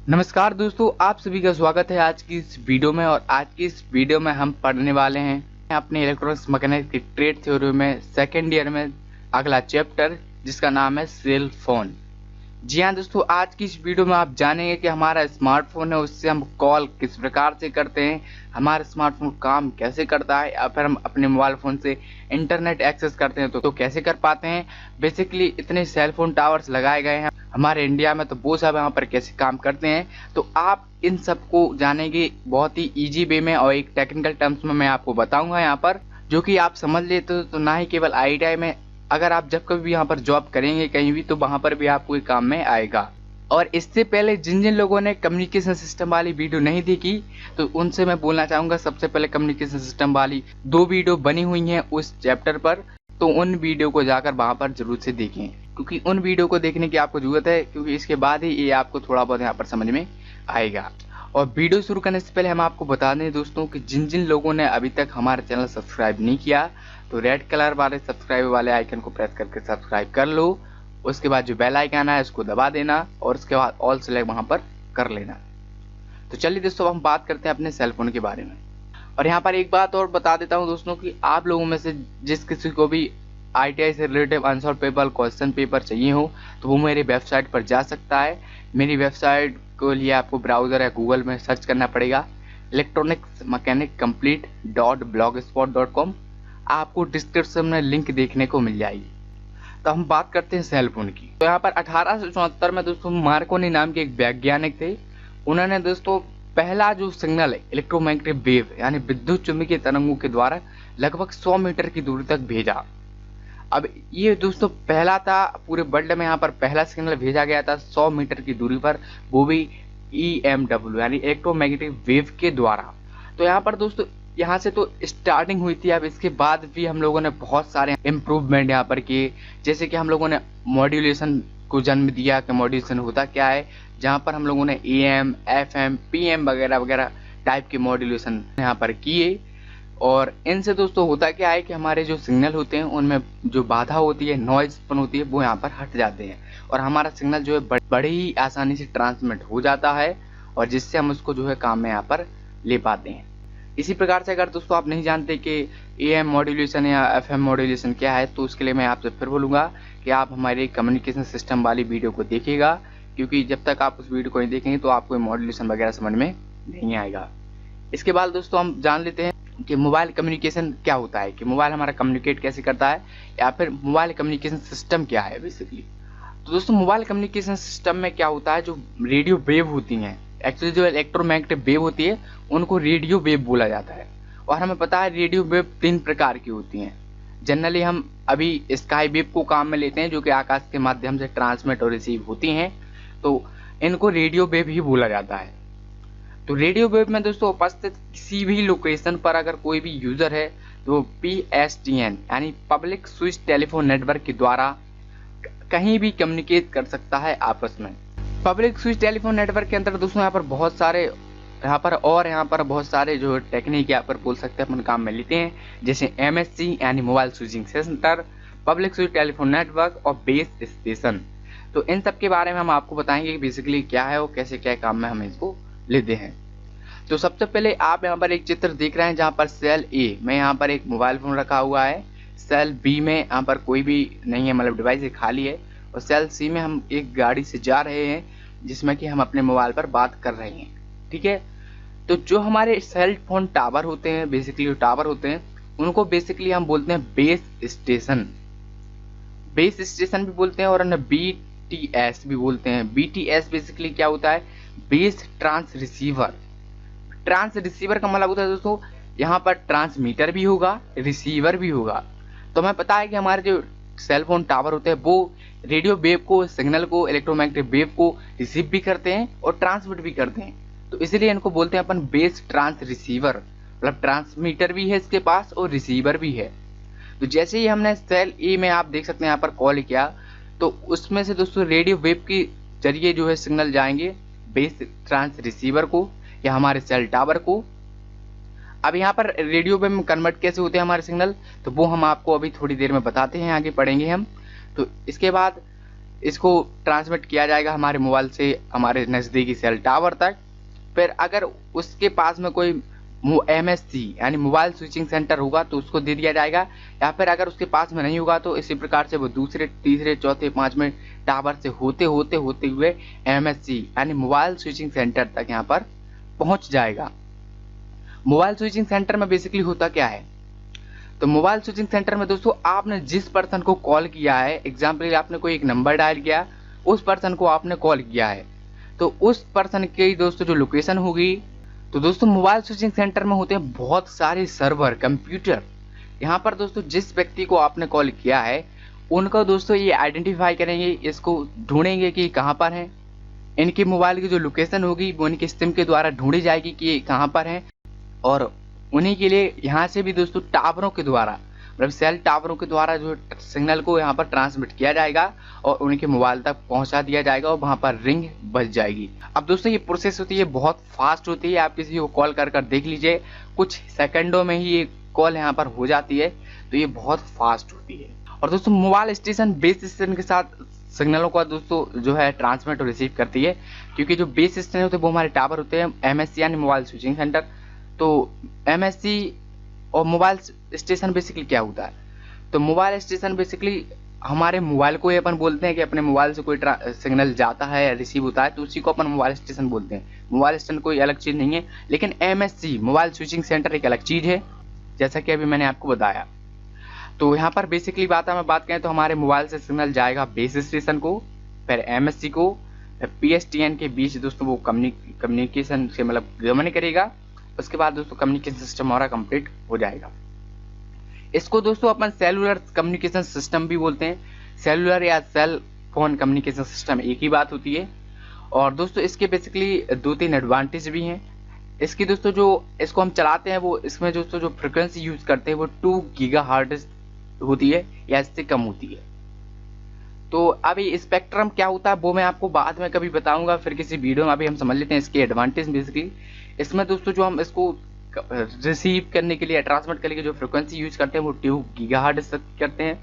नमस्कार दोस्तों, आप सभी का स्वागत है आज की इस वीडियो में। और आज की इस वीडियो में हम पढ़ने वाले हैं अपने इलेक्ट्रॉनिक्स मैकेनिक्स की ट्रेड थ्योरी में सेकेंड ईयर में अगला चैप्टर, जिसका नाम है सेल फोन। जी हाँ दोस्तों, आज की इस वीडियो में आप जानेंगे कि हमारा स्मार्टफोन है उससे हम कॉल किस प्रकार से करते हैं, हमारा स्मार्टफोन काम कैसे करता है, या फिर हम अपने मोबाइल फ़ोन से इंटरनेट एक्सेस करते हैं तो कैसे कर पाते हैं। बेसिकली इतने सेल फोन टावर्स लगाए गए हैं हमारे इंडिया में, तो वो सब यहाँ पर कैसे काम करते हैं, तो आप इन सब को जानेंगे बहुत ही ईजी वे में और एक टेक्निकल टर्म्स में मैं आपको बताऊंगा यहाँ पर, जो कि आप समझ लेते हो तो ना ही केवल आईटीआई में, अगर आप जब कभी भी यहाँ पर जॉब करेंगे कहीं भी तो वहाँ पर भी आपको ये काम में आएगा। और इससे पहले जिन जिन लोगों ने कम्युनिकेशन सिस्टम वाली वीडियो नहीं देखी तो उनसे मैं बोलना चाहूँगा, सबसे पहले कम्युनिकेशन सिस्टम वाली 2 वीडियो बनी हुई हैं उस चैप्टर पर, तो उन वीडियो को जाकर वहाँ पर जरूर से देखें, क्योंकि उन वीडियो को देखने की आपको जरूरत है, क्योंकि इसके बाद ही ये आपको थोड़ा बहुत यहाँ पर समझ में आएगा। और वीडियो शुरू करने से पहले हम आपको बता दें दोस्तों कि जिन जिन लोगों ने अभी तक हमारा चैनल सब्सक्राइब नहीं किया तो रेड कलर वाले सब्सक्राइब वाले आइकन को प्रेस करके सब्सक्राइब कर लो। उसके बाद जो बेल आइकन है उसको दबा देना और उसके बाद ऑल सेलेक्ट वहां पर कर लेना। तो चलिए दोस्तों, हम बात करते हैं अपने सेल फोन के बारे में। और यहाँ पर एक बात और बता देता हूँ दोस्तों कि आप लोगों में से जिस किसी को भी आईटीआई से related answer paper question paper चाहिए हो तो वो मेरी वेबसाइट पर जा सकता है। मेरी वेबसाइट के लिए आपको ब्राउज़र या गूगल में सर्च करना पड़ेगा electronicsmechaniccomplete.blogspot.com। आपको डिस्क्रिप्शन में लिंक देखने को मिल जाएगी। तो हम बात करते हैं सेल फोन की। तो यहाँ पर 1874 में दोस्तों मार्कोनी नाम के एक वैज्ञानिक थे। उन्होंने दोस्तों पहला जो सिग्नल है इलेक्ट्रोमैग्नेटिक वेव यानी विद्युत चुम्बकीय तरंगों के द्वारा लगभग 100 मीटर की दूरी तक भेजा। अब ये दोस्तों पहला था पूरे वर्ल्ड में, यहाँ पर पहला सिग्नल भेजा गया था 100 मीटर की दूरी पर, वो भी EMW यानी इलेक्ट्रोमैग्नेटिक वेव के द्वारा। तो यहाँ पर दोस्तों यहाँ से तो स्टार्टिंग हुई थी। अब इसके बाद भी हम लोगों ने बहुत सारे इम्प्रूवमेंट यहाँ पर किए, जैसे कि हम लोगों ने मॉड्यूलेशन को जन्म दिया कि मॉड्यूलेशन होता क्या है, जहाँ पर हम लोगों ने AM, FM, PM वगैरह वगैरह टाइप के मॉड्यूलेशन यहाँ पर किए। और इनसे दोस्तों होता क्या है कि हमारे जो सिग्नल होते हैं उनमें जो बाधा होती है, नॉइज़पन होती है, वो यहाँ पर हट जाते हैं और हमारा सिग्नल जो है बड़े ही आसानी से ट्रांसमिट हो जाता है, और जिससे हम उसको जो है काम में यहाँ पर ले पाते हैं। इसी प्रकार से अगर दोस्तों आप नहीं जानते कि AM मॉड्यूलेशन या FM मॉड्यूलेशन क्या है, तो उसके लिए मैं आपसे फिर बोलूँगा कि आप हमारे कम्युनिकेशन सिस्टम वाली वीडियो को देखिएगा, क्योंकि जब तक आप उस वीडियो को नहीं देखेंगे तो आपको मॉड्यूलेशन वगैरह समझ में नहीं आएगा। इसके बाद दोस्तों हम जान लेते हैं कि मोबाइल कम्युनिकेशन क्या होता है, कि मोबाइल हमारा कम्युनिकेट कैसे करता है, या फिर मोबाइल कम्युनिकेशन सिस्टम क्या है बेसिकली। तो दोस्तों मोबाइल कम्युनिकेशन सिस्टम में क्या होता है, जो रेडियो वेव होती हैं, एक्चुअली जो इलेक्ट्रोमैग्नेटिक वेव होती है उनको रेडियो वेव बोला जाता है। और हमें पता है रेडियो वेव 3 प्रकार की होती हैं। जनरली हम अभी स्काई वेव को काम में लेते हैं, जो कि आकाश के माध्यम से ट्रांसमिट और रिसीव होती हैं, तो इनको रेडियो वेव ही बोला जाता है। तो रेडियो वेव में दोस्तों उपस्थित किसी भी लोकेशन पर अगर कोई भी यूजर है तो PSTN यानी पब्लिक स्विच टेलीफोन नेटवर्क के द्वारा कहीं भी कम्युनिकेट कर सकता है आपस में। पब्लिक स्विच टेलीफोन नेटवर्क के अंदर दोस्तों यहाँ पर बहुत सारे बहुत सारे जो टेक्निक यहाँ पर बोल सकते हैं अपन काम में लेते हैं, जैसे MSC यानी mobile switching centre, public switch telephone network और बेस स्टेशन। तो इन सब के बारे में हम आपको बताएंगे कि बेसिकली क्या है और कैसे क्या काम में हम इसको लेते हैं। तो सबसे पहले आप यहाँ पर एक चित्र देख रहे हैं जहाँ पर सेल A में यहाँ पर एक मोबाइल फोन रखा हुआ है, सेल B में यहाँ पर कोई भी नहीं है, मतलब डिवाइस खाली है, और सेल C में हम एक गाड़ी से जा रहे हैं जिसमें कि हम अपने मोबाइल पर बात कर रहे हैं। ठीक है, तो जो हमारे सेल फोन टावर होते हैं, बेसिकली जो टावर होते हैं उनको बेसिकली हम बोलते हैं बेस स्टेशन। बेस स्टेशन भी बोलते हैं और BTS भी बोलते हैं। BTS बेसिकली क्या होता है, base trans receiver. Trans receiver का मतलब होता है दोस्तों यहाँ पर ट्रांसमीटर भी होगा, रिसीवर भी होगा। तो हमें पता है कि हमारे जो सेल फोन टावर होते हैं वो रेडियो वेव को, सिग्नल को, इलेक्ट्रोमैग्नेटिक वेव को रिसीव भी करते हैं और ट्रांसमिट भी करते हैं, तो इसलिए इनको बोलते हैं अपन बेस ट्रांस रिसीवर, मतलब ट्रांसमीटर भी है इसके पास और रिसीवर भी है। तो जैसे ही हमने सेल A में आप देख सकते हैं यहाँ पर कॉल किया, तो उसमें से दोस्तों रेडियो वेव के जरिए जो है सिग्नल जाएंगे बेस ट्रांस रिसीवर को या हमारे सेल टावर को। अब यहाँ पर रेडियो वेव में कन्वर्ट कैसे होते हैं हमारे सिग्नल, तो वो हम आपको अभी थोड़ी देर में बताते हैं, आगे पढ़ेंगे हम। तो इसके बाद इसको ट्रांसमिट किया जाएगा हमारे मोबाइल से हमारे नज़दीकी सेल टावर तक। फिर अगर उसके पास में कोई MSC यानी मोबाइल स्विचिंग सेंटर होगा तो उसको दे दिया जाएगा, या फिर अगर उसके पास में नहीं होगा तो इसी प्रकार से वो दूसरे, तीसरे, चौथे, पांचवें टावर से होते हुए MSC यानी मोबाइल स्विचिंग सेंटर तक यहाँ पर पहुंच जाएगा। मोबाइल स्विचिंग सेंटर में बेसिकली होता क्या है, तो मोबाइल स्विचिंग सेंटर में दोस्तों आपने जिस पर्सन को कॉल किया है, एग्जाम्पल आपने कोई एक नंबर डायल किया, उस पर्सन को आपने कॉल किया है, तो उस पर्सन की दोस्तों जो लोकेशन होगी, तो दोस्तों मोबाइल स्विचिंग सेंटर में होते हैं बहुत सारे सर्वर, कंप्यूटर। यहाँ पर दोस्तों जिस व्यक्ति को आपने कॉल किया है उनको दोस्तों ये आइडेंटिफाई करेंगे, इसको ढूंढेंगे कि कहाँ पर हैं। इनके मोबाइल की जो लोकेशन होगी वो इनके सिम के द्वारा ढूंढी जाएगी कि ये कहाँ पर हैं, और उन्हीं के लिए यहाँ से भी दोस्तों टावरों के द्वारा, मतलब सेल टावरों के द्वारा जो सिग्नल को यहाँ पर ट्रांसमिट किया जाएगा और उनके मोबाइल तक पहुँचा दिया जाएगा और वहाँ पर रिंग बज जाएगी। अब दोस्तों ये प्रोसेस होती है बहुत फास्ट होती है, आप किसी को कॉल कर देख लीजिए, कुछ सेकंडों में ही ये कॉल यहाँ पर हो जाती है, तो ये बहुत फास्ट होती है। और दोस्तों मोबाइल स्टेशन बेस स्टेशन के साथ सिग्नलों का दोस्तों जो है ट्रांसमिट और रिसीव करती है, क्योंकि जो बेस स्टेशन होते हैं वो हमारे टावर होते हैं, MSC यानी मोबाइल स्विचिंग सेंटर। तो MSC और मोबाइल स्टेशन बेसिकली क्या होता है, तो मोबाइल स्टेशन बेसिकली हमारे मोबाइल को ही अपन बोलते हैं कि अपने मोबाइल से कोई सिग्नल जाता है या रिसीव होता है तो उसी को अपन मोबाइल स्टेशन बोलते हैं। मोबाइल स्टेशन कोई अलग चीज़ नहीं है, लेकिन MSC मोबाइल स्विचिंग सेंटर एक अलग चीज़ है, जैसा कि अभी मैंने आपको बताया। तो यहाँ पर बेसिकली मैं बात करें तो हमारे मोबाइल से सिग्नल जाएगा बेस स्टेशन को, फिर MSC को, फिर PSTN के बीच दोस्तों वो कम्युनिकेशन से मतलब गमन करेगा। उसके बाद दोस्तों कम्युनिकेशन सिस्टम हमारा कंप्लीट हो जाएगा। इसको दोस्तों अपन सेलुलर कम्युनिकेशन सिस्टम भी बोलते हैं। सेलुलर या सेल फोन कम्युनिकेशन सिस्टम एक ही बात होती है। और दोस्तों इसके बेसिकली 2-3 एडवांटेज भी हैं। इसकी दोस्तों जो इसको हम चलाते हैं वो इसमें दोस्तों जो फ्रिक्वेंसी यूज करते हैं वो 2 गीगाहर्ट्ज होती है या इससे कम होती है। तो अभी स्पेक्ट्रम क्या होता है वो मैं आपको बाद में कभी बताऊंगा, फिर किसी वीडियो में। अभी हम समझ लेते हैं इसके एडवांटेज। बेसिकली इसमें दोस्तों जो हम इसको रिसीव करने के लिए, ट्रांसमिट करने के लिए जो फ्रिक्वेंसी यूज करते हैं वो 2 गीगाहर्ट्ज तक करते हैं।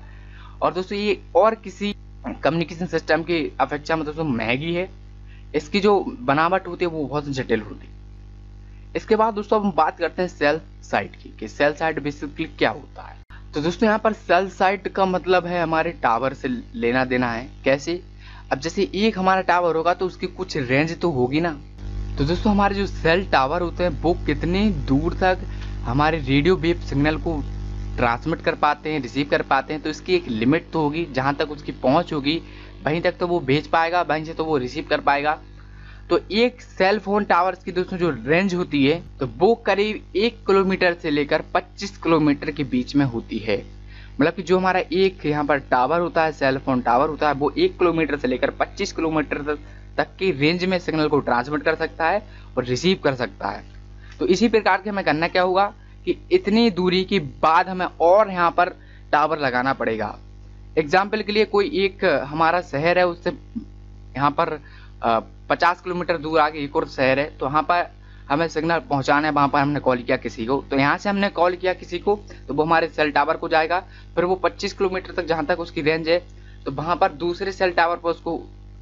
और दोस्तों ये और किसी कम्युनिकेशन सिस्टम की अपेक्षा में दोस्तों महंगी है। इसकी जो बनावट होती है वो बहुत जटिल होती है। इसके बाद दोस्तों हम बात करते हैं सेल साइट की, कि सेल साइट बेसिकली क्या होता है। तो दोस्तों यहाँ पर सेल साइट का मतलब है हमारे टावर से लेना देना है। कैसे, अब जैसे एक हमारा टावर होगा तो उसकी कुछ रेंज तो होगी ना। तो दोस्तों हमारे जो सेल टावर होते हैं वो कितनी दूर तक हमारे रेडियो वेव सिग्नल को ट्रांसमिट कर पाते हैं, रिसीव कर पाते हैं, तो इसकी एक लिमिट तो होगी। जहाँ तक उसकी पहुँच होगी वहीं तक तो वो भेज पाएगा, वहीं से तो वो रिसीव कर पाएगा। तो एक सेल फोन टावर की दोस्तों जो रेंज होती है तो वो करीब 1 किलोमीटर से लेकर 25 किलोमीटर के बीच में होती है। मतलब कि जो हमारा एक यहाँ पर टावर होता है, सेल फोन टावर होता है, वो 1 किलोमीटर से लेकर 25 किलोमीटर तक की रेंज में सिग्नल को ट्रांसमिट कर सकता है और रिसीव कर सकता है। तो इसी प्रकार के हमें करना क्या होगा कि इतनी दूरी के बाद हमें और यहाँ पर टावर लगाना पड़ेगा। एग्जाम्पल के लिए कोई एक हमारा शहर है, उससे यहाँ पर 50 किलोमीटर दूर आगे एक और शहर है, तो वहाँ पर हमें सिग्नल पहुँचाना है। वहाँ पर हमने कॉल किया किसी को, तो यहाँ से हमने कॉल किया किसी को तो वो हमारे सेल टावर को जाएगा। फिर वो 25 किलोमीटर तक जहाँ तक उसकी रेंज है तो वहाँ पर दूसरे सेल टावर पर उसको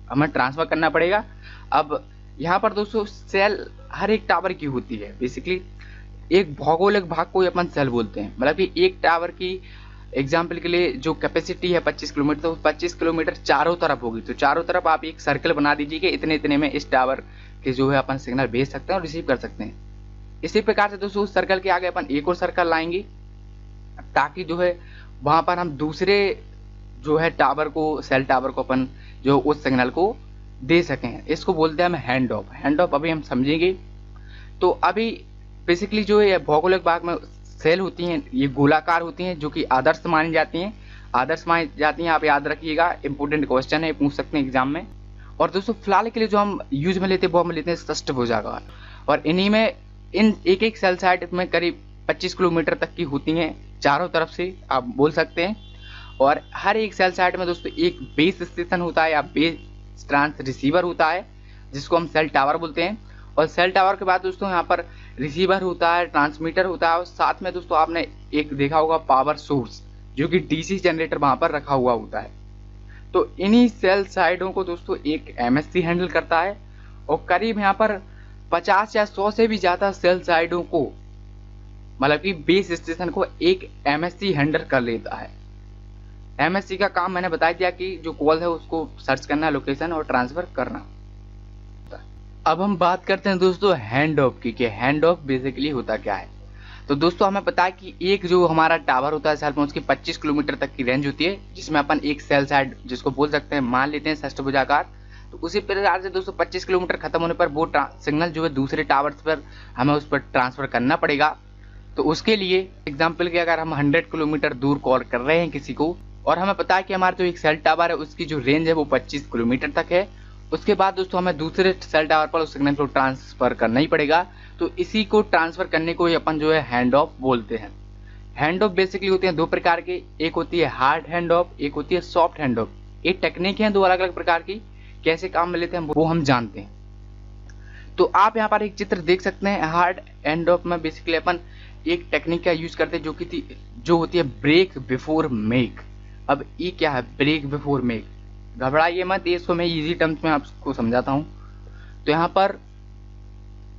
हमें ट्रांसफर करना पड़ेगा। अब यहाँ पर दोस्तों सेल हर एक टावर की होती है। बेसिकली एक भौगोलिक भाग को अपन सेल बोलते हैं। मतलब कि एक टावर की एग्जाम्पल के लिए जो कैपेसिटी है 25 किलोमीटर, तो 25 किलोमीटर चारों तरफ होगी। तो चारों तरफ आप एक सर्कल बना दीजिए कि इतने इतने में इस टावर के जो है अपन सिग्नल भेज सकते हैं और रिसीव कर सकते हैं। इसी प्रकार से दोस्तों उस सर्कल के आगे अपन एक और सर्कल लाएंगे ताकि जो है वहाँ पर हम दूसरे जो है टावर को, सेल टावर को अपन जो उस सिग्नल को दे सकें। इसको बोलते हैं हम हैंड ऑफ। हैंड ऑफ अभी हम समझेंगे। तो अभी बेसिकली जो है भौगोलिक भाग में सेल होती हैं, ये गोलाकार होती हैं जो कि आदर्श मानी जाती हैं। आदर्श मानी जाती हैं, आप याद रखिएगा, इंपॉर्टेंट क्वेश्चन है, पूछ सकते हैं एग्जाम में। और दोस्तों फिलहाल के लिए जो हम यूज में लेते हैं वो हम लेते हैं षष्ठभुजाकार। और इन्हीं में इन एक एक सेल साइट में करीब 25 किलोमीटर तक की होती हैं चारों तरफ से, आप बोल सकते हैं। और हर एक सेल साइट में दोस्तों एक बेस स्टेशन होता है या बेस ट्रांस रिसीवर होता है जिसको हम सेल टावर बोलते हैं। और सेल टावर के बाद दोस्तों यहाँ पर रिसीवर होता है, ट्रांसमीटर होता है, और साथ में दोस्तों आपने एक देखा होगा पावर सोर्स जो कि डीसी जनरेटर वहाँ पर रखा हुआ होता है। तो इन्हीं सेल साइडों को दोस्तों एक एमएससी हैंडल करता है और करीब यहाँ पर 50 या 100 से भी ज़्यादा सेल साइडों को, मतलब कि बेस स्टेशन को एक एमएससी हैंडल कर लेता है। एमएससी का काम मैंने बता दिया कि जो कॉल है उसको सर्च करना, लोकेशन और ट्रांसफर करना। अब हम बात करते हैं दोस्तों हैंड ऑफ की, कि हैंड ऑफ बेसिकली होता क्या है। तो दोस्तों हमें पता है कि एक जो हमारा टावर होता है सेल फोन, उसकी 25 किलोमीटर तक की रेंज होती है, जिसमें अपन एक सेल साइड जिसको बोल सकते हैं, मान लेते हैं षष्ठभुजाकार। तो उसी प्रकार से दोस्तों 25 किलोमीटर खत्म होने पर वो सिग्नल जो है दूसरे टावर्स पर हमें उस पर ट्रांसफर करना पड़ेगा। तो उसके लिए एग्जाम्पल के अगर हम 100 किलोमीटर दूर कॉल कर रहे हैं किसी को, और हमें पता है कि हमारा जो एक सेल टावर है उसकी जो रेंज है वो 25 किलोमीटर तक है, उसके बाद दोस्तों हमें दूसरे सेल टावर पर उस सिग्नल को ट्रांसफर करना ही पड़ेगा। तो इसी को ट्रांसफर करने को ही अपन जो है हैंड ऑफ बोलते हैं। हैंड ऑफ बेसिकली होते हैं दो प्रकार के, एक होती है हार्ड हैंड ऑफ, एक होती है सॉफ्ट हैंड ऑफ। ये टेक्निक है दो अलग अलग प्रकार की, कैसे काम में लेते हैं वो हम जानते हैं। तो आप यहाँ पर एक चित्र देख सकते हैं। हार्ड हैंड ऑफ में बेसिकली अपन एक टेक्निक का यूज करते हैं जो होती है ब्रेक बिफोर मेक। अब ये क्या है ब्रेक बिफोर मेक, घबराइए मत, ये इसको मैं इजी टर्म्स में आपको समझाता हूँ। तो यहाँ पर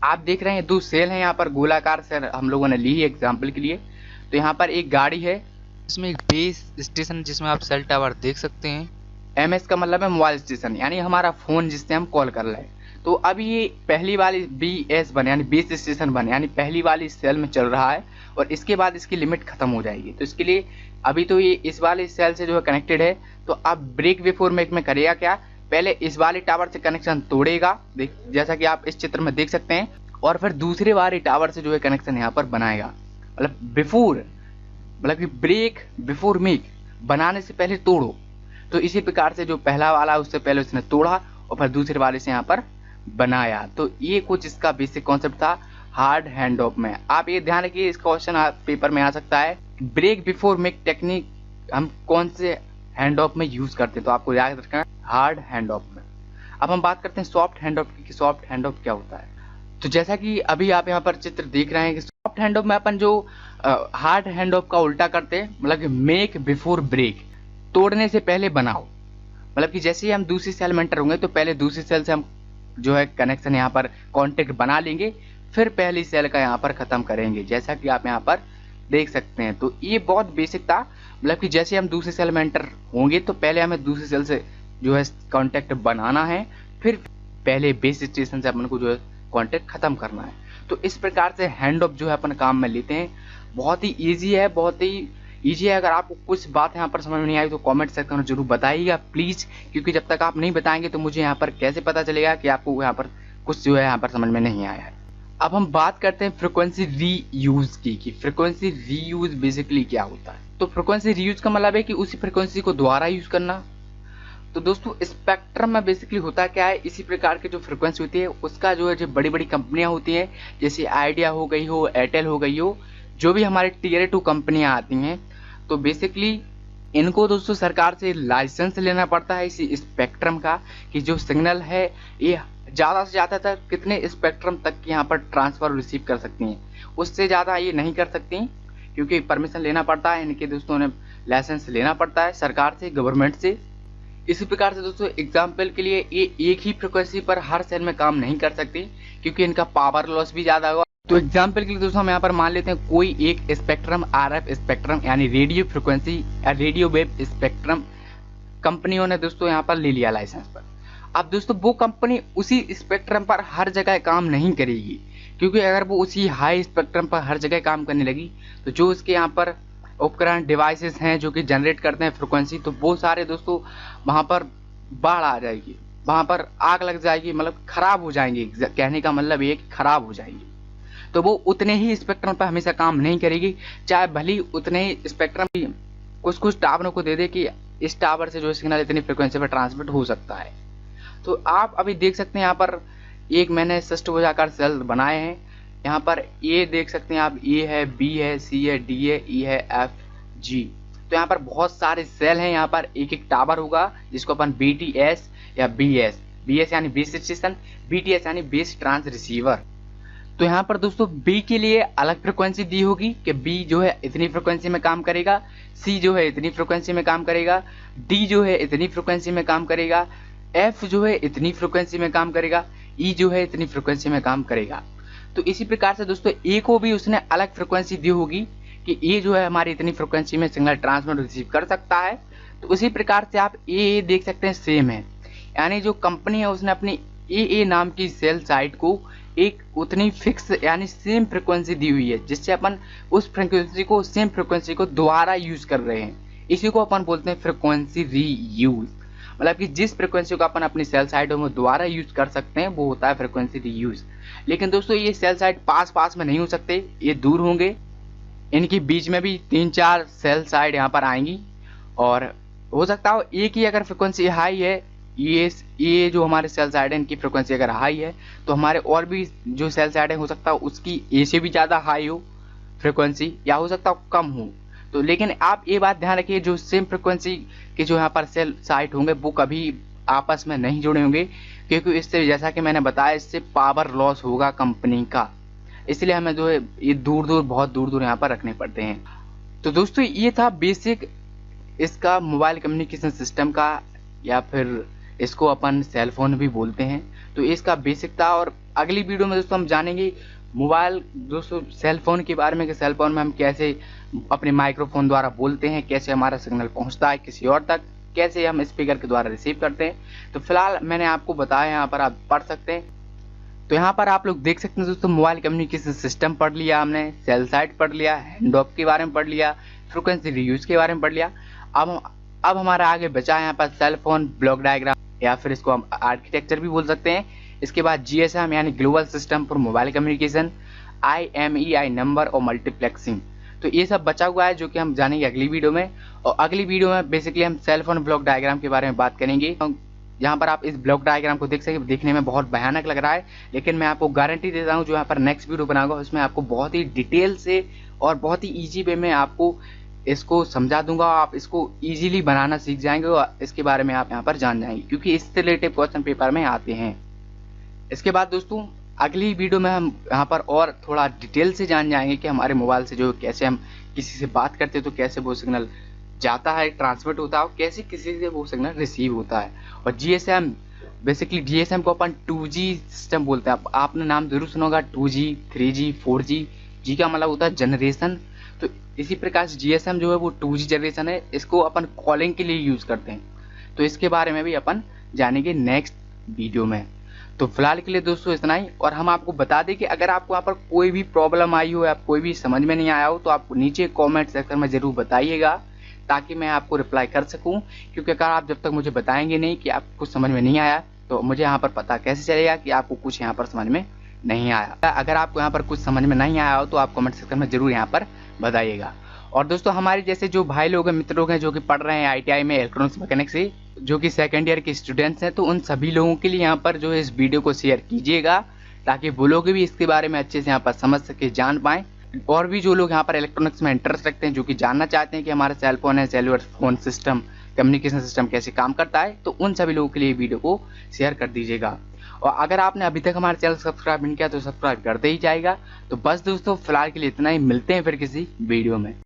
आप देख रहे हैं दो सेल हैं, यहाँ पर गोलाकार से हम लोगों ने ली है एग्जाम्पल के लिए। तो यहाँ पर एक गाड़ी है, इसमें एक बेस स्टेशन जिसमें आप सेल टावर देख सकते हैं। एमएस का मतलब है मोबाइल स्टेशन, यानी हमारा फोन जिससे हम कॉल कर रहे हैं। तो अभी ये पहली वाली बीएस बने यानी बेस स्टेशन बने, यानी पहली वाली सेल में चल रहा है और इसके बाद इसकी लिमिट खत्म हो जाएगी। तो इसके लिए अभी तो ये इस वाले सेल से जो है कनेक्टेड है। तो अब ब्रेक बिफोर मेक में करेगा क्या, पहले इस वाले टावर से कनेक्शन तोड़ेगा, जैसा कि आप इस चित्र में देख सकते हैं, और फिर दूसरे वाले टावर से जो है कनेक्शन यहाँ पर बनाएगा। मतलब बिफोर, मतलब कि ब्रेक बिफोर मेक, बनाने से पहले तोड़ो। तो इसी प्रकार से जो पहला वाला उससे पहले उसने तोड़ा और फिर दूसरे वाले से यहाँ पर बनाया। तो ये कुछ इसका बेसिक कॉन्सेप्ट था हार्ड हैंड ऑफ में। आप ये ध्यान रखिए, इस क्वेश्चन पेपर में आ सकता है, ब्रेक बिफोर मेक टेक्निक हम कौन से हैंड ऑफ में यूज करते हैं, तो आपको याद रखना है हार्ड हैंड ऑफ में। अब हम बात करते हैं सॉफ्ट हैंड ऑफ की, सॉफ्ट हैंड ऑफ क्या होता है। तो जैसा कि अभी आप यहाँ पर चित्र देख रहे हैं कि सॉफ्ट हैंड ऑफ में अपन जो हार्ड हैंड ऑफ का उल्टा करते हैं, मतलब कि मेक बिफोर ब्रेक, तोड़ने से पहले बनाओ। मतलब कि जैसे ही हम दूसरी सेल में एंटर होंगे तो पहले दूसरी सेल से हम जो है कनेक्शन यहाँ पर कॉन्टेक्ट बना लेंगे, फिर पहली सेल का यहाँ पर खत्म करेंगे, जैसा कि आप यहाँ पर देख सकते हैं। तो ये बहुत बेसिक था, मतलब कि जैसे हम दूसरी सेल में एंटर होंगे तो पहले हमें दूसरी सेल से जो है कॉन्टेक्ट बनाना है, फिर पहले बेस स्टेशन से अपन को जो है कॉन्टेक्ट खत्म करना है। तो इस प्रकार से हैंड ऑफ जो है अपन काम में लेते हैं। बहुत ही ईजी है, बहुत ही ईजी है। अगर आपको कुछ बात यहाँ पर समझ में नहीं आई तो कमेंट सेक्शन में जरूर बताइएगा प्लीज़, क्योंकि जब तक आप नहीं बताएंगे तो मुझे यहाँ पर कैसे पता चलेगा कि आपको यहाँ पर कुछ जो है यहाँ पर समझ में नहीं आया है। अब हम बात करते हैं फ्रिक्वेंसी रीयूज की, कि फ्रिक्वेंसी रीयूज बेसिकली क्या होता है। तो फ्रिक्वेंसी रीयूज का मतलब है कि उसी फ्रिक्वेंसी को दोबारा यूज करना। तो दोस्तों स्पेक्ट्रम में बेसिकली होता क्या है, इसी प्रकार की जो फ्रिक्वेंसी होती है उसका जो है जो बड़ी बड़ी कंपनियां होती हैं, जैसे आइडिया हो गई हो, एयरटेल हो गई हो, जो भी हमारे टियर 2 कंपनियां आती हैं, तो बेसिकली इनको दोस्तों सरकार से लाइसेंस लेना पड़ता है इसी स्पेक्ट्रम का, कि जो सिग्नल है ये ज़्यादा से ज़्यादा तक कितने स्पेक्ट्रम तक यहाँ पर ट्रांसफर रिसीव कर सकती हैं, उससे ज़्यादा ये नहीं कर सकती, क्योंकि परमिशन लेना पड़ता है इनके दोस्तों ने, लाइसेंस लेना पड़ता है सरकार से, गवर्नमेंट से। इसी प्रकार से दोस्तों एग्जाम्पल के लिए ये एक ही फ्रिक्वेंसी पर हर सेल में काम नहीं कर सकती, क्योंकि इनका पावर लॉस भी ज़्यादा होगा। तो एग्जाम्पल के लिए दोस्तों हम यहाँ पर मान लेते हैं कोई एक स्पेक्ट्रम आरएफ स्पेक्ट्रम यानी रेडियो फ्रिक्वेंसी या रेडियो वेव स्पेक्ट्रम कंपनियों ने दोस्तों यहाँ पर ले लिया लाइसेंस पर। अब दोस्तों वो कंपनी उसी स्पेक्ट्रम पर हर जगह काम नहीं करेगी, क्योंकि अगर वो उसी हाई स्पेक्ट्रम पर हर जगह काम करने लगी तो जो उसके यहाँ पर उपकरण डिवाइसेस हैं जो कि जनरेट करते हैं फ्रिक्वेंसी, तो वो सारे दोस्तों वहाँ पर बाढ़ आ जाएगी, वहाँ पर आग लग जाएगी, मतलब खराब हो जाएंगे। कहने का मतलब ये कि खराब हो जाएंगी। तो वो उतने ही स्पेक्ट्रम पर हमेशा काम नहीं करेगी, चाहे भली उतने ही स्पेक्ट्रम भी कुछ टावरों को दे दे कि इस टावर से जो सिग्नल इतनी फ्रिक्वेंसी पर ट्रांसमिट हो सकता है। तो आप अभी देख सकते हैं यहाँ पर एक मैंने षष्ठभुजाकार सेल बनाए हैं, यहाँ पर ए देख सकते हैं आप, ए है, बी है, सी है, डी है, ई है, एफ, जी। तो यहाँ पर बहुत सारे सेल हैं, यहाँ पर एक एक टावर होगा जिसको अपन BTS या BS यानी बेस स्टेशन, BTS यानी बेस ट्रांस रिसीवर। तो यहाँ पर दोस्तों बी के लिए अलग फ्रिक्वेंसी दी होगी कि बी जो है इतनी फ्रिक्वेंसी में काम करेगा, सी जो है इतनी फ्रिक्वेंसी में काम करेगा, डी जो है इतनी फ्रिक्वेंसी में काम करेगा, एफ जो है इतनी फ्रिक्वेंसी में काम करेगा, ई जो है इतनी फ्रिक्वेंसी में काम करेगा। तो इसी प्रकार से दोस्तों ए को भी उसने अलग फ्रिक्वेंसी दी होगी कि ए जो है हमारी इतनी फ्रिक्वेंसी में सिग्नल ट्रांसमिट रिसीव कर सकता है। तो उसी प्रकार से आप ए देख सकते हैं सेम है, यानी जो कंपनी है उसने अपनी ए नाम की सेल साइट को एक उतनी फिक्स यानी सेम फ्रिक्वेंसी दी हुई है, जिससे अपन उस फ्रिक्वेंसी को सेम फ्रिक्वेंसी को दोबारा यूज कर रहे हैं। इसी को अपन बोलते हैं फ्रिक्वेंसी रीयूज, मतलब कि जिस फ्रिक्वेंसी को अपन अपनी सेल साइटों में दोबारा यूज कर सकते हैं वो होता है फ्रिक्वेंसी रीयूज। लेकिन दोस्तों ये सेल साइट पास पास में नहीं हो सकते, ये दूर होंगे, इनके बीच में भी 3-4 सेल साइट यहाँ पर आएंगी और हो सकता हो एक ही अगर फ्रिक्वेंसी हाई है, ये जो हमारे सेल साइड है इनकी फ्रिक्वेंसी अगर हाई है तो हमारे और भी जो सेल साइड है हो सकता है उसकी ए से भी ज़्यादा हाई हो फ्रिक्वेंसी, या हो सकता हो कम हो। तो लेकिन आप ये बात ध्यान रखिए जो सेम फ्रिक्वेंसी के जो यहाँ पर सेल साइट होंगे वो कभी आपस में नहीं जुड़े होंगे, क्योंकि इससे जैसा कि मैंने बताया इससे पावर लॉस होगा कंपनी का, इसलिए हमें जो है ये बहुत दूर दूर यहाँ पर रखने पड़ते हैं। तो दोस्तों ये था बेसिक इसका मोबाइल कम्युनिकेशन सिस्टम का, या फिर इसको अपन सेल फोन भी बोलते हैं। तो इसका बेसिक था और अगली वीडियो में दोस्तों हम जानेंगे मोबाइल दोस्तों सेल फोन के बारे में कि सेल फोन में हम कैसे अपने माइक्रोफोन द्वारा बोलते हैं, कैसे हमारा सिग्नल पहुंचता है किसी और तक, कैसे हम स्पीकर के द्वारा रिसीव करते हैं। तो फिलहाल मैंने आपको बताया, यहाँ पर आप पढ़ सकते हैं। तो यहाँ पर आप लोग देख सकते हैं दोस्तों मोबाइल कम्युनिकेशन सिस्टम पढ़ लिया हमने, सेल साइट पढ़ लिया, हैंड ऑफ के बारे में पढ़ लिया, फ्रिक्वेंसी रीयूज के बारे में पढ़ लिया। अब हमारा आगे बचा है यहाँ पर सेल फोन ब्लॉक डायग्राम, या फिर इसको हम आर्किटेक्चर भी बोल सकते हैं। इसके बाद GSM यानी global system for mobile communication, IMEI number और मल्टीप्लेक्सिंग। तो ये सब बचा हुआ है जो कि हम जानेंगे अगली वीडियो में। और अगली वीडियो में बेसिकली हम सेल फोन ब्लॉक डायग्राम के बारे में बात करेंगे। यहाँ पर आप इस ब्लॉक डायग्राम को देख सकते, देखने में बहुत भयानक लग रहा है, लेकिन मैं आपको गारंटी देता हूँ जो यहाँ पर नेक्स्ट वीडियो बनाऊंगा उसमें आपको बहुत ही डिटेल से और बहुत ही ईजी वे में आपको इसको समझा दूंगा। आप इसको इजीली बनाना सीख जाएंगे और इसके बारे में आप यहाँ पर जान जाएंगे, क्योंकि इससे रिलेटेड क्वेश्चन पेपर में आते हैं। इसके बाद दोस्तों अगली वीडियो में हम यहाँ पर और थोड़ा डिटेल से जान जाएंगे कि हमारे मोबाइल से जो कैसे हम किसी से बात करते हैं तो कैसे वो सिग्नल जाता है, ट्रांसमिट होता है, और कैसे किसी से वो सिग्नल रिसीव होता है। और GSM बेसिकली GSM को अपन 2G सिस्टम बोलते हैं। आपने नाम जरूर सुना होगा 2G, 3G, 4G। जी का मतलब होता है जनरेशन। तो इसी प्रकार से GSM जो है वो 2G जनरेशन है, इसको अपन कॉलिंग के लिए यूज करते हैं। तो इसके बारे में भी अपन जानेंगे नेक्स्ट वीडियो में। तो फिलहाल के लिए दोस्तों इतना ही, और हम आपको बता दें कि अगर आपको यहाँ पर कोई भी प्रॉब्लम आई हो या कोई भी समझ में नहीं आया हो तो आप नीचे कमेंट सेक्शन में जरूर बताइएगा, ताकि मैं आपको रिप्लाई कर सकूं। क्योंकि अगर आप जब तक मुझे बताएंगे नहीं कि आपको कुछ समझ में नहीं आया तो मुझे यहाँ पर पता कैसे चलेगा कि आपको कुछ यहाँ पर समझ में नहीं आया। अगर आपको यहाँ पर कुछ समझ में नहीं आया हो तो आप कमेंट सेक्शन में जरूर यहाँ पर बताइएगा। और दोस्तों हमारे जैसे जो भाई लोग हैं, मित्र लोग हैं जो कि पढ़ रहे हैं ITI में इलेक्ट्रॉनिक्स मैकेनिक्स से, जो कि सेकेंड ईयर के स्टूडेंट्स हैं, तो उन सभी लोगों के लिए यहाँ पर जो है इस वीडियो को शेयर कीजिएगा, ताकि वो लोग भी इसके बारे में अच्छे से यहाँ पर समझ सके, जान पाएँ। और भी जो लोग यहाँ पर इलेक्ट्रॉनिक्स में इंटरेस्ट रखते हैं, जो कि जानना चाहते हैं कि हमारा सेल फोन है, cellular phone system, communication system कैसे काम करता है, तो उन सभी लोगों के लिए वीडियो को शेयर कर दीजिएगा। और अगर आपने अभी तक हमारे चैनल सब्सक्राइब नहीं किया तो सब्सक्राइब करते ही जाएगा। तो बस दोस्तों फिलहाल के लिए इतना ही, मिलते हैं फिर किसी वीडियो में।